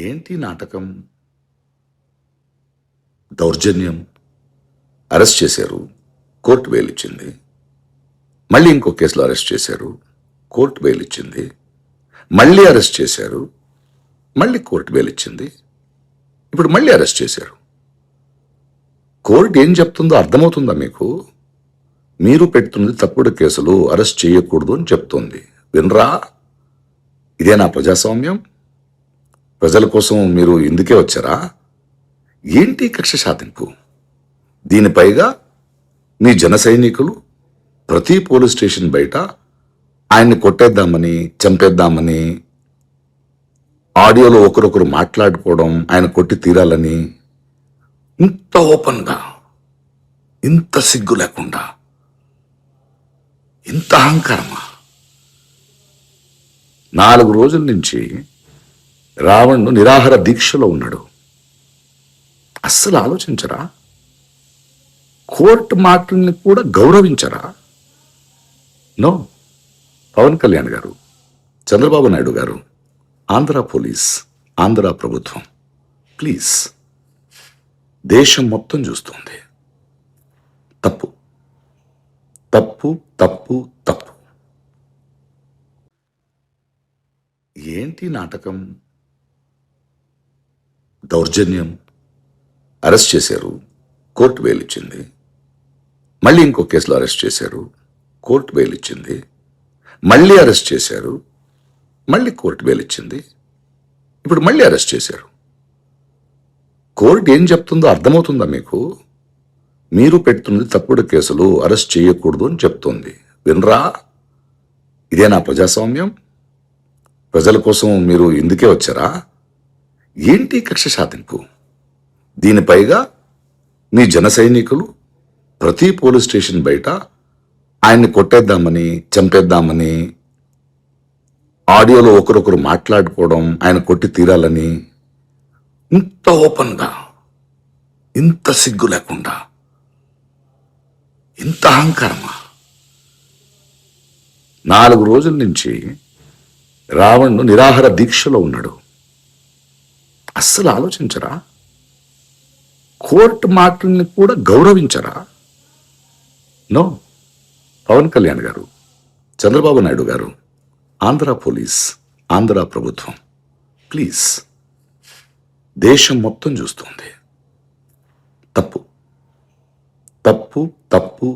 ఏంటి నాటకం? దౌర్జన్యం. అరెస్ట్ చేశారు, కోర్టు బెయిల్ ఇచ్చింది. మళ్ళీ ఇంకో కేసులో అరెస్ట్ చేశారు, కోర్టు బెయిల్ ఇచ్చింది. మళ్ళీ అరెస్ట్ చేశారు, మళ్ళీ కోర్టు బెయిల్ ఇచ్చింది. ఇప్పుడు మళ్ళీ అరెస్ట్ చేశారు. కోర్టు ఏం చెప్తుందో అర్థమవుతుందా మీకు? మీరు పెడుతున్నది తప్పుడు కేసులు, అరెస్ట్ చేయకూడదు అని చెప్తోంది. వినరా? ఇదేనా ప్రజాస్వామ్యం? ప్రజల కోసం మీరు ఇందుకే వచ్చారా? ఏంటి కక్ష సాధింపు? దీనిపైగా మీ జన సైనికులు ప్రతి పోలీస్ స్టేషన్ బయట ఆయన్ని కొట్టేద్దామని, చంపేద్దామని, ఆడియోలో ఒకరొకరు మాట్లాడుకోవడం, ఆయన కొట్టి తీరాలని, ఇంత ఓపెన్గా, ఇంత సిగ్గు లేకుండా, ఇంత అహంకారమా? 4 రోజుల నుంచి రావణ్ను నిరాహార దీక్షలో ఉన్నాడు. అస్సలు ఆలోచించరా? కోర్టు మాటల్ని కూడా గౌరవించరా? నో. పవన్ కళ్యాణ్ గారు, చంద్రబాబు నాయుడు గారు, ఆంధ్ర పోలీస్, ఆంధ్ర ప్రభుత్వం, ప్లీజ్, దేశం మొత్తం చూస్తుంది. తప్పు తప్పు తప్పు తప్పు. ఏంటి నాటకం? దౌర్జన్యం. అరెస్ట్ చేశారు, కోర్టు బెయిల్ ఇచ్చింది. మళ్ళీ ఇంకో కేసులో అరెస్ట్ చేశారు, కోర్టు బెయిల్ ఇచ్చింది. మళ్ళీ అరెస్ట్ చేశారు, మళ్ళీ కోర్టు బెయిల్ ఇచ్చింది. ఇప్పుడు మళ్ళీ అరెస్ట్ చేశారు. కోర్టు ఏం చెప్తుందో అర్థమవుతుందా మీకు? మీరు పెడుతున్నది తప్పుడు కేసులు, అరెస్ట్ చేయకూడదు అని చెప్తోంది. వినరా? ఇదేనా ప్రజాస్వామ్యం? ప్రజల కోసం మీరు ఇందుకే వచ్చారా? ఏంటి కక్ష సాధింపు? దీనిపైగా మీ జన సైనికులు ప్రతి పోలీస్ స్టేషన్ బయట ఆయన్ని కొట్టేద్దామని, చంపేద్దామని, ఆడియోలో ఒకరొకరు మాట్లాడుకోవడం, ఆయన కొట్టి తీరాలని, ఇంత ఓపెన్గా, ఇంత సిగ్గు లేకుండా, ఇంత అహంకారమా? 4 రోజుల నుంచి రావణ్ను నిరాహార దీక్షలో ఉన్నాడు. అస్సలు ఆలోచించరా? కోర్టు మాటల్ని కూడా గౌరవించరా? నో. పవన్ కళ్యాణ్ గారు, చంద్రబాబు నాయుడు గారు, ఆంధ్ర పోలీస్, ఆంధ్ర ప్రభుత్వం, ప్లీజ్, దేశం మొత్తం చూస్తుంది. తప్పు తప్పు తప్పు